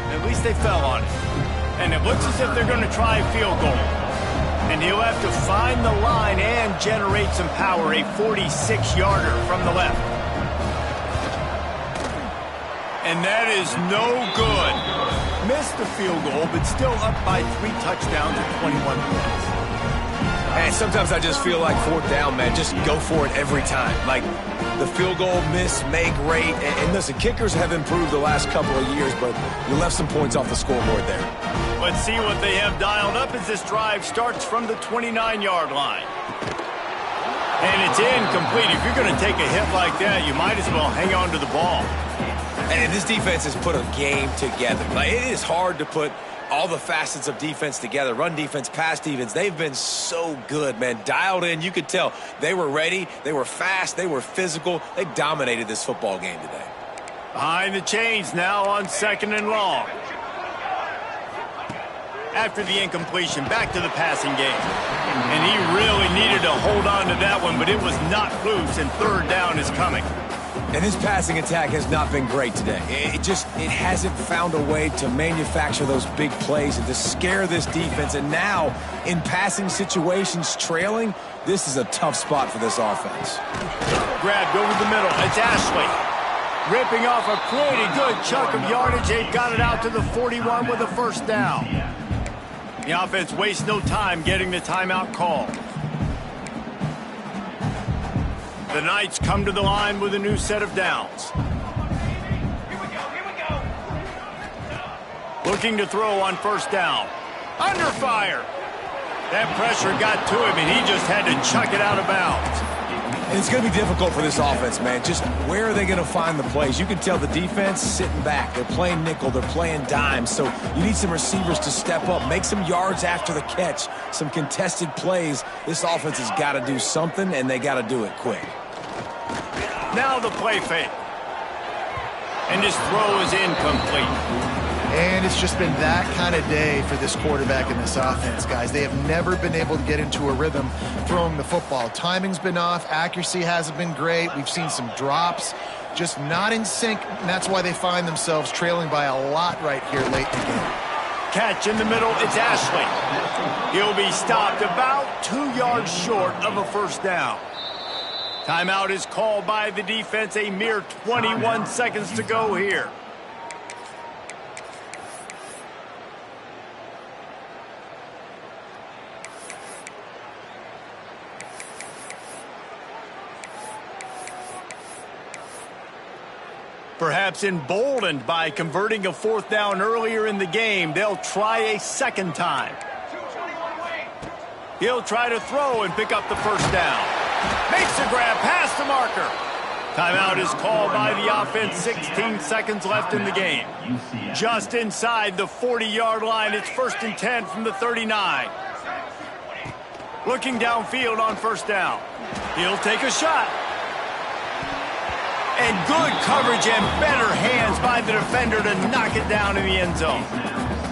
At least they fell on it. And it looks as if they're going to try a field goal. And he'll have to find the line and generate some power, a 46-yarder from the left. And that is no good. Missed the field goal, but still up by 3 touchdowns and 21 points. And sometimes I just feel like 4th down, man. Just go for it every time. Like the field goal, miss, make, rate. And listen, kickers have improved the last couple of years, but you left some points off the scoreboard there. Let's see what they have dialed up as this drive starts from the 29-yard line. And it's incomplete. If you're going to take a hit like that, you might as well hang on to the ball. And this defense has put a game together. Like, it is hard to put all the facets of defense together. Run defense, pass defense. They've been so good, man. Dialed in. You could tell they were ready. They were fast. They were physical. They dominated this football game today. Behind the chains now on 2nd and long. After the incompletion, back to the passing game. And he really needed to hold on to that one, but it was not loose, and 3rd down is coming. And this passing attack has not been great today. It hasn't found a way to manufacture those big plays and to scare this defense. And now, in passing situations, trailing, this is a tough spot for this offense. Grabbed over the middle. It's Ashley. Ripping off a pretty good chunk of yardage. They've got it out to the 41 with a 1st down. The offense wastes no time getting the timeout call. The Knights come to the line with a new set of downs. Looking to throw on 1st down. Under fire. That pressure got to him, and he just had to chuck it out of bounds. And it's going to be difficult for this offense, man. Just where are they going to find the plays? You can tell the defense sitting back. They're playing nickel. They're playing dime. So you need some receivers to step up, make some yards after the catch, some contested plays. This offense has got to do something, and they got to do it quick. Now the play fake. And his throw is incomplete. And it's just been that kind of day for this quarterback and this offense, guys. They have never been able to get into a rhythm throwing the football. Timing's been off. Accuracy hasn't been great. We've seen some drops. Just not in sync, and that's why they find themselves trailing by a lot right here late in the game. Catch in the middle. It's Ashley. He'll be stopped about 2 yards short of a 1st down. Timeout is called by the defense. A mere 21 seconds to go here. Perhaps emboldened by converting a 4th down earlier in the game, they'll try a 2nd time. He'll try to throw and pick up the 1st down. Makes a grab past the marker. Timeout is called by the offense. 16 seconds left in the game. Just inside the 40-yard line. It's 1st and 10 from the 39. Looking downfield on 1st down. He'll take a shot. And good coverage and better hands by the defender to knock it down in the end zone.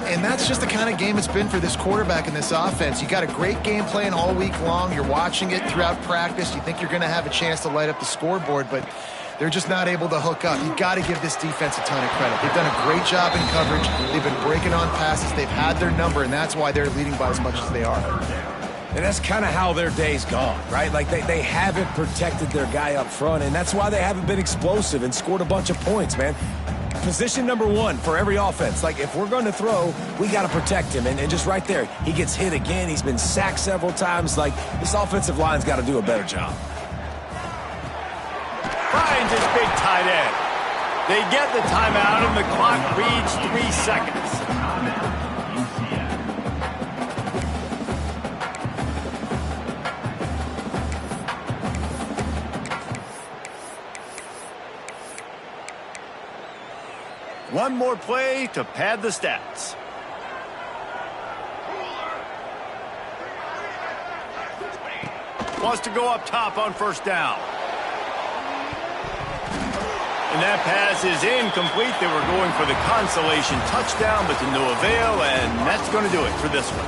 And that's just the kind of game it's been for this quarterback and this offense. You got a great game plan all week long. You're watching it throughout practice. You think you're going to have a chance to light up the scoreboard, but they're just not able to hook up. You got to give this defense a ton of credit. They've done a great job in coverage. They've been breaking on passes. They've had their number, and that's why they're leading by as much as they are. And that's kind of how their day's gone, right? Like they haven't protected their guy up front, and that's why they haven't been explosive and scored a bunch of points, man. Position number one for every offense. Like, if we're going to throw, we got to protect him. And just right there, he gets hit again. He's been sacked several times. Like, this offensive line's got to do a better job. Finds his big tight end. They get the timeout, and the clock reads 3 seconds. One more play to pad the stats. Wants to go up top on first down. And that pass is incomplete. They were going for the consolation touchdown, but to no avail, and that's going to do it for this one.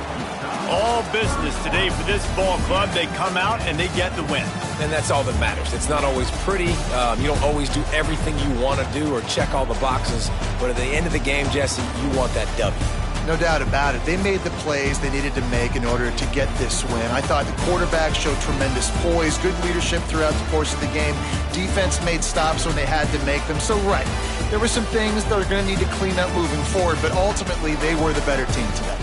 All business today for this ball club. They come out and they get the win. And that's all that matters. It's not always pretty. You don't always do everything you want to do or check all the boxes. But at the end of the game, Jesse, you want that W. No doubt about it. They made the plays they needed to make in order to get this win. I thought the quarterback showed tremendous poise, good leadership throughout the course of the game. Defense made stops when they had to make them. So, right, there were some things that are going to need to clean up moving forward, but ultimately they were the better team today.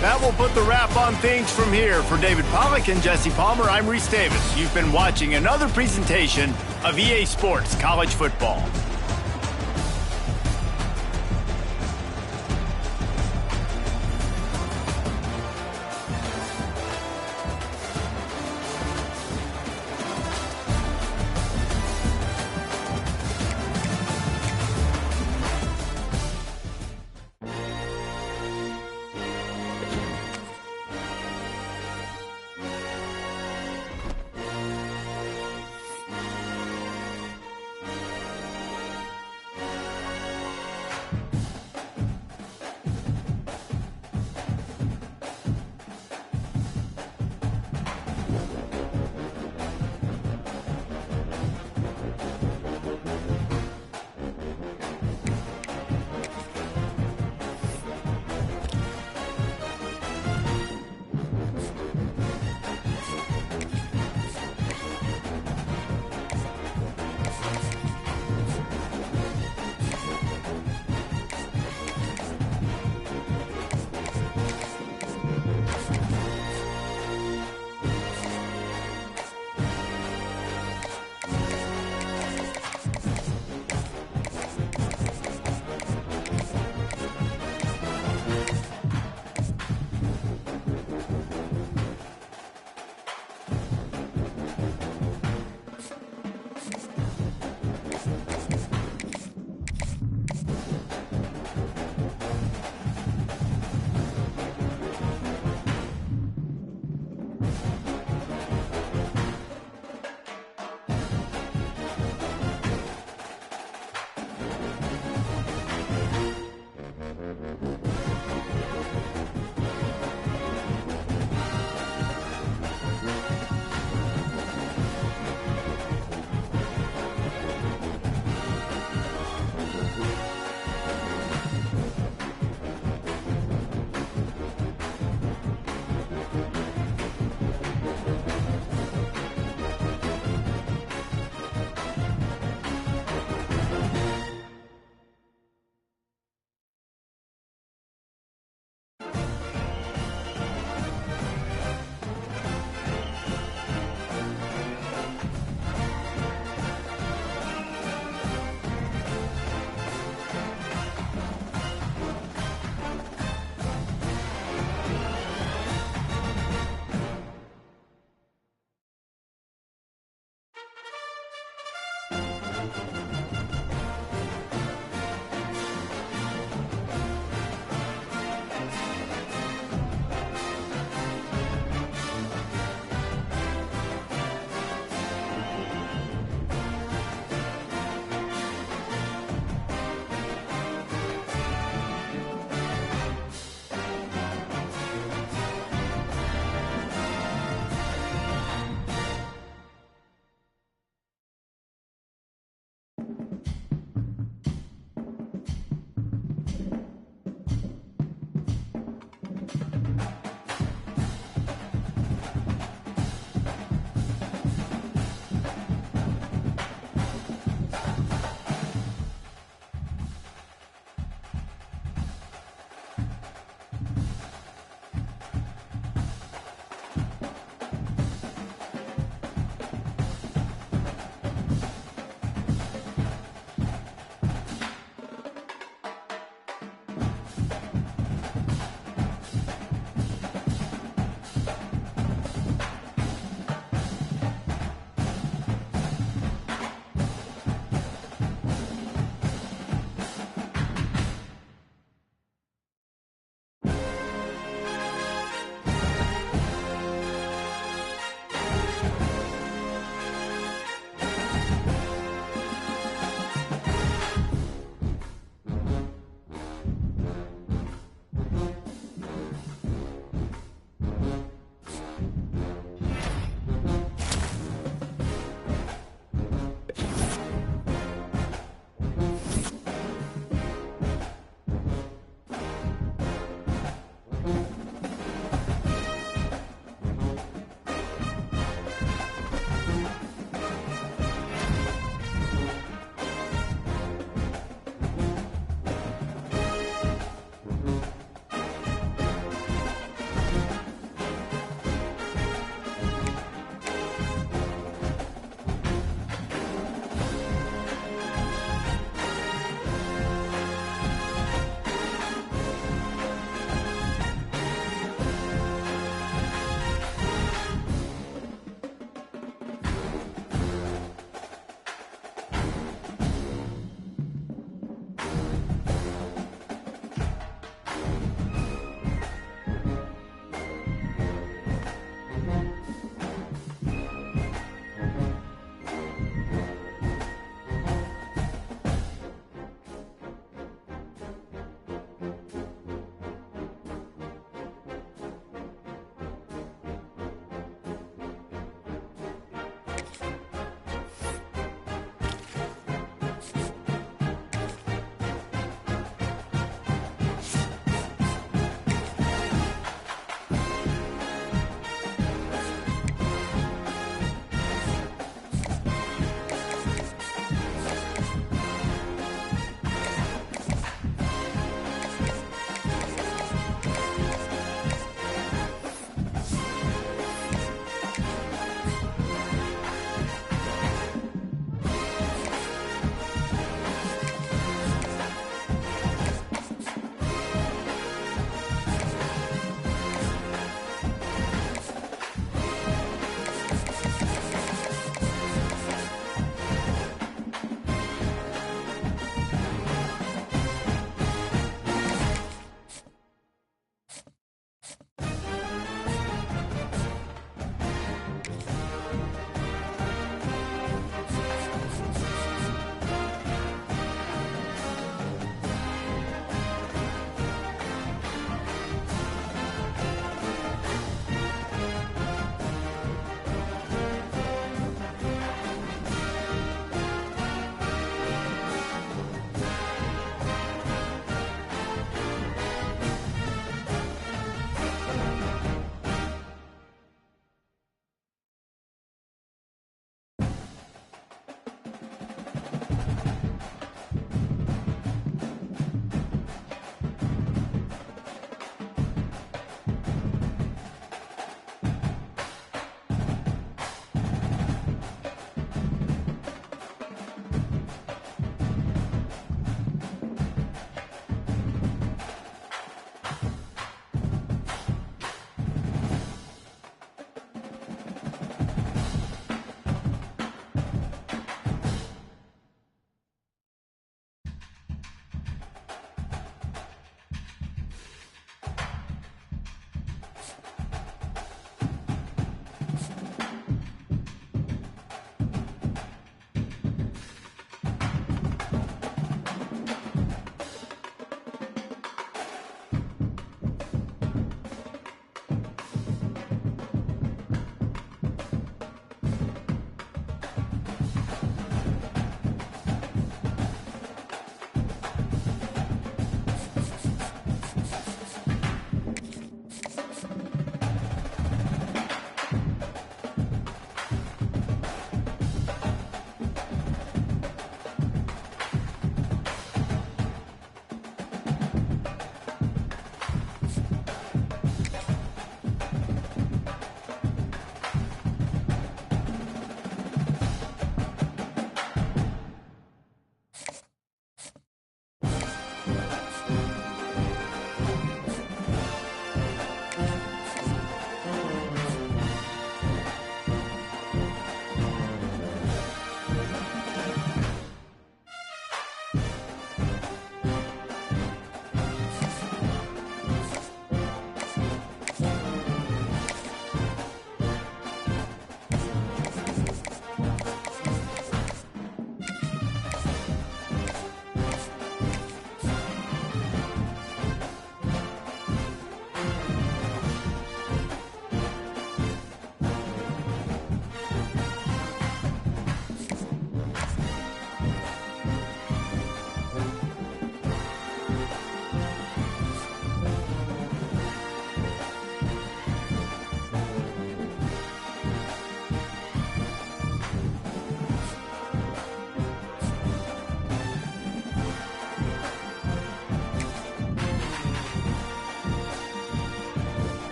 That will put the wrap on things from here. For David Pollack and Jesse Palmer, I'm Reese Davis. You've been watching another presentation of EA Sports College Football.